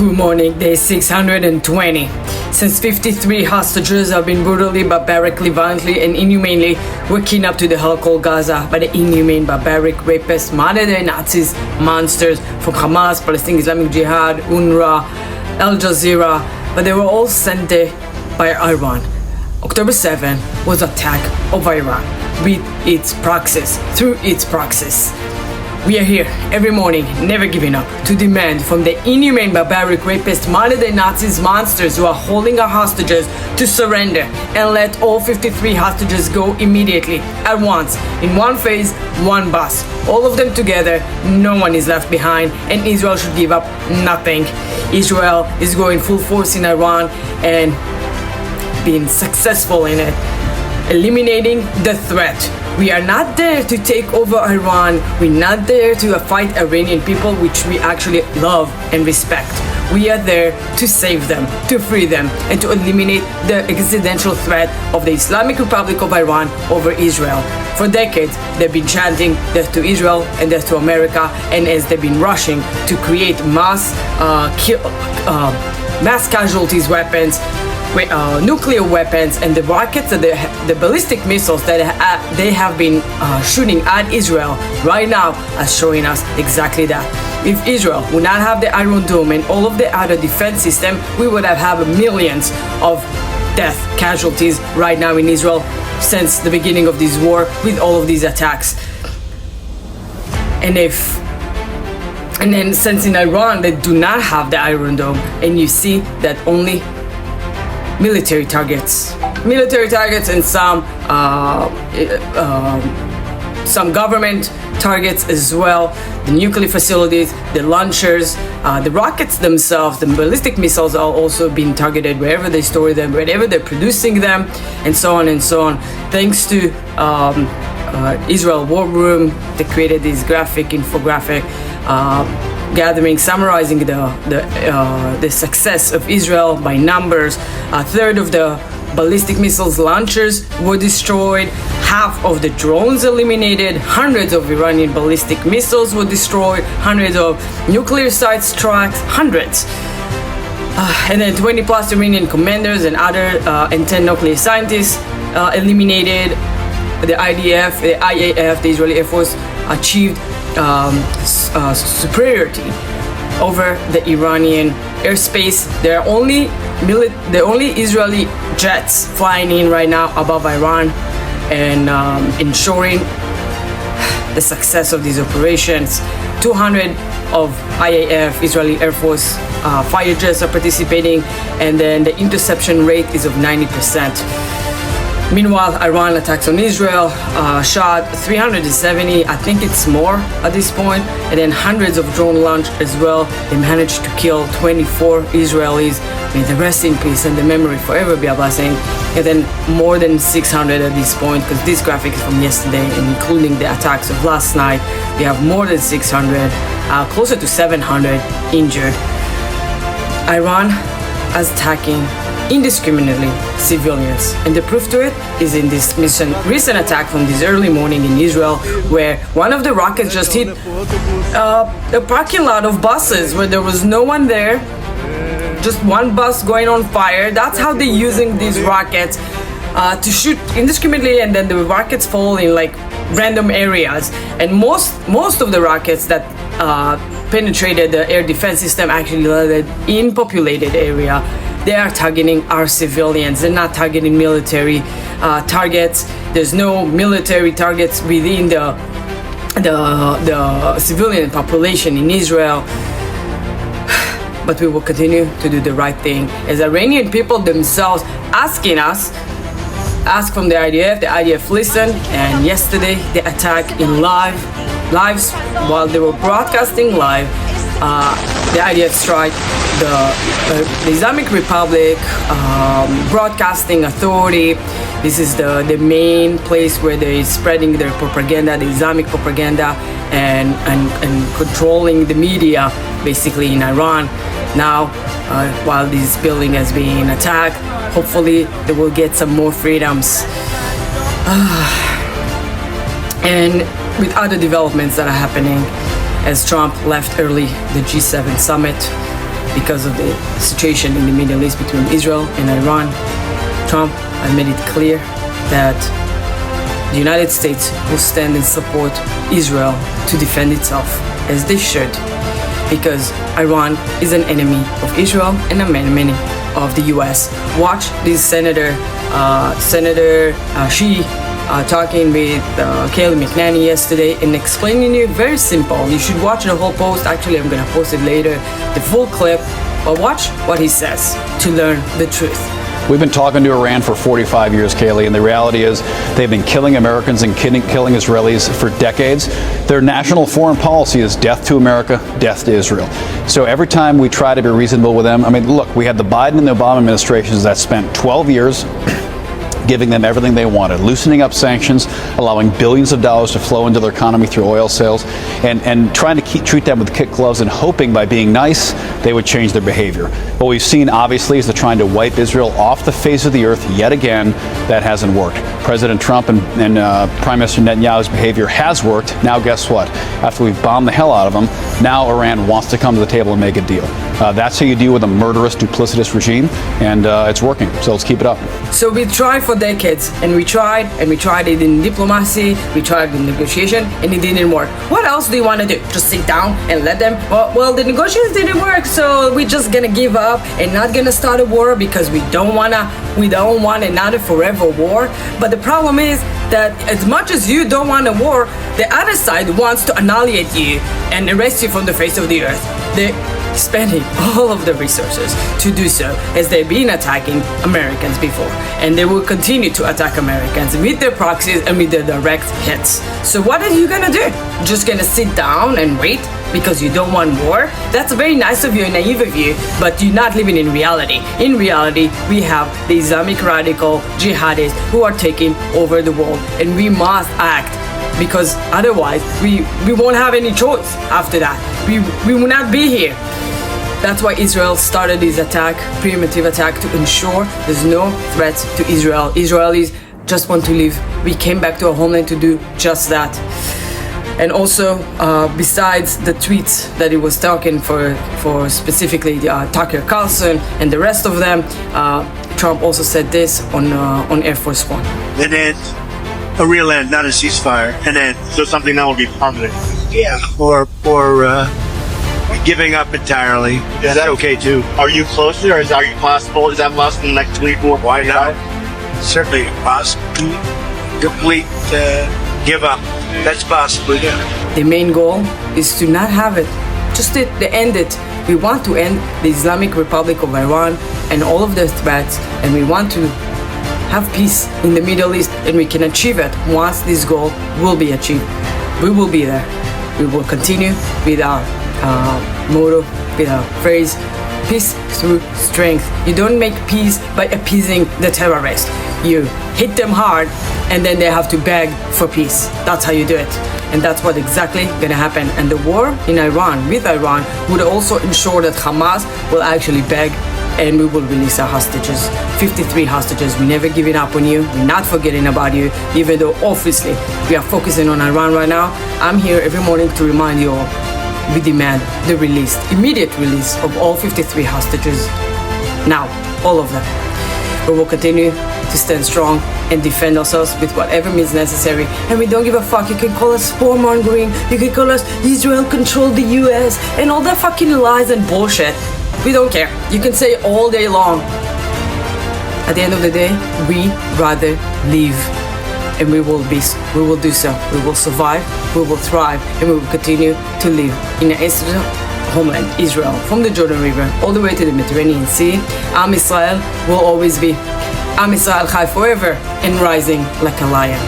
Good morning, day 620. Since 53 hostages have been brutally, barbarically, violently, and inhumanely were kidnapped to the hell called Gaza by the inhumane, barbaric, rapists, modern-day Nazis, monsters from Hamas, Palestinian Islamic Jihad, UNRWA, Al Jazeera, but they were all sent there by Iran. October 7 was attack of Iran with its proxies, through its proxies. We are here every morning, never giving up, to demand from the inhumane, barbaric, rapist, modern-day Nazis, monsters who are holding our hostages to surrender and let all 53 hostages go immediately, at once, in one phase, one bus. All of them together, no one is left behind, and Israel should give up nothing. Israel is going full force in Iran and being successful in it, eliminating the threat. We are not there to take over Iran. We're not there to fight Iranian people, which we actually love and respect. We are there to save them, to free them, and to eliminate the existential threat of the Islamic Republic of Iran over Israel. For decades, they've been chanting death to Israel and death to America, and as they've been rushing to create mass casualties weapons, nuclear weapons, and the rockets and the ballistic missiles that they have been shooting at Israel right now are showing us exactly that. If Israel would not have the Iron Dome and all of the other defense system, we would have millions of death casualties right now in Israel since the beginning of this war with all of these attacks. And then since in Iran they do not have the Iron Dome, and you see that only military targets and some government targets as well, the nuclear facilities, the launchers, the rockets themselves, the ballistic missiles are also being targeted wherever they store them, wherever they're producing them, and so on and so on. Thanks to Israel War Room, they created this infographic gathering, summarizing the success of Israel by numbers. A third of the ballistic missiles launchers were destroyed, half of the drones eliminated, hundreds of Iranian ballistic missiles were destroyed, hundreds of nuclear sites struck, hundreds. And then 20 plus Iranian commanders and 10 nuclear scientists eliminated. The IDF, the IAF, the Israeli Air Force, achieved superiority over the Iranian airspace. There are only Israeli jets flying in right now above Iran, and ensuring the success of these operations. 200 of IAF, Israeli Air Force fighter jets are participating, and then the interception rate is of 90%. Meanwhile, Iran attacks on Israel, shot 370, I think it's more at this point, and then hundreds of drone launch as well. They managed to kill 24 Israelis. May the rest in peace and the memory forever be a blessing. And then more than 600 at this point, because this graphic is from yesterday, and including the attacks of last night, we have more than 600, closer to 700 injured. Iran is attacking indiscriminately civilians, and the proof to it is in this recent attack from this early morning in Israel, where one of the rockets just hit a parking lot of buses where there was no one there, just one bus going on fire. That's how they're using these rockets to shoot indiscriminately, and then the rockets fall in like random areas. And most of the rockets that penetrated the air defense system actually landed in populated area. They are targeting our civilians. They're not targeting military targets. There's no military targets within the civilian population in Israel. But we will continue to do the right thing. As Iranian people themselves ask from the IDF listened, and yesterday they attacked in lives while they were broadcasting live. The IDF strike the Islamic Republic Broadcasting Authority. This is the main place where they're spreading their propaganda, the Islamic propaganda, and controlling the media basically in Iran. Now, while this building is being attacked, hopefully they will get some more freedoms. And with other developments that are happening, as Trump left early the G7 summit, because of the situation in the Middle East between Israel and Iran. Trump has made it clear that the United States will stand and support Israel to defend itself, as they should, because Iran is an enemy of Israel and an enemy of the US. Watch this Senator Xi talking with Kayleigh McEnany yesterday and explaining it very simple. You should watch the whole post. Actually, I'm gonna post it later, the full clip, but watch what he says to learn the truth. We've been talking to Iran for 45 years, Kayleigh, and the reality is they've been killing Americans and killing Israelis for decades. Their national foreign policy is death to America, death to Israel. So every time we try to be reasonable with them, I mean, look, we had the Biden and the Obama administrations that spent 12 years giving them everything they wanted, loosening up sanctions, allowing billions of dollars to flow into their economy through oil sales, and trying to treat them with kid gloves and hoping by being nice they would change their behavior. What we've seen, obviously, is they're trying to wipe Israel off the face of the earth yet again. That hasn't worked. President Trump and Prime Minister Netanyahu's behavior has worked. Now, guess what? After we've bombed the hell out of them, now Iran wants to come to the table and make a deal. That's how you deal with a murderous, duplicitous regime, and it's working. So let's keep it up. So we tried for decades, and we tried it in diplomacy, we tried in negotiation, and it didn't work. What else do you want to do? Just sit down and let them? Well, the negotiations didn't work, so we're just gonna give up and not gonna start a war because we don't want another forever war. But the problem is that as much as you don't want a war, the other side wants to annihilate you and erase you from the face of the earth. They're spending all of the resources to do so, as they've been attacking Americans before, and they will continue to attack Americans with their proxies and with their direct hits. So what are you gonna do? Just gonna sit down and wait because you don't want war? That's very nice of you and naive of you, but you're not living in reality. In reality, we have the Islamic radical jihadists who are taking over the world, and we must act, because otherwise we won't have any choice after that. We will not be here. That's why Israel started this attack, primitive attack, to ensure there's no threats to Israel. Israelis just want to live. We came back to our homeland to do just that. And also, besides the tweets that he was talking for specifically Tucker Carlson and the rest of them, Trump also said this on Air Force One. An end, a real end, not a ceasefire. An end, so something that will be permanent. Yeah. Or giving up entirely. Is that okay too? Are you closer, or are you possible? Is that possible in the next week or why not? Certainly possible. Complete give up. That's possible. Yeah. The main goal is to not have it. Just to end it. We want to end the Islamic Republic of Iran and all of their threats, and we want to have peace in the Middle East, and we can achieve it once this goal will be achieved. We will be there. We will continue with our motto, with our phrase, peace through strength. You don't make peace by appeasing the terrorists. You hit them hard, and then they have to beg for peace. That's how you do it. And that's what exactly gonna happen. And the war in Iran, with Iran, would also ensure that Hamas will actually beg, and we will release our hostages. 53 hostages. We're never giving up on you. We're not forgetting about you, even though obviously we are focusing on Iran right now. I'm here every morning to remind you all. We demand the immediate release of all 53 hostages. Now, all of them. We will continue to stand strong and defend ourselves with whatever means necessary. And we don't give a fuck. You can call us warmongering. You can call us Israel controlled the US and all that fucking lies and bullshit. We don't care. You can say it all day long. At the end of the day, we rather live. And we will do so. We will survive, we will thrive, and we will continue to live in an homeland, Israel, from the Jordan River all the way to the Mediterranean Sea. Am Israel will always be. Am Israel Chai forever and rising like a lion.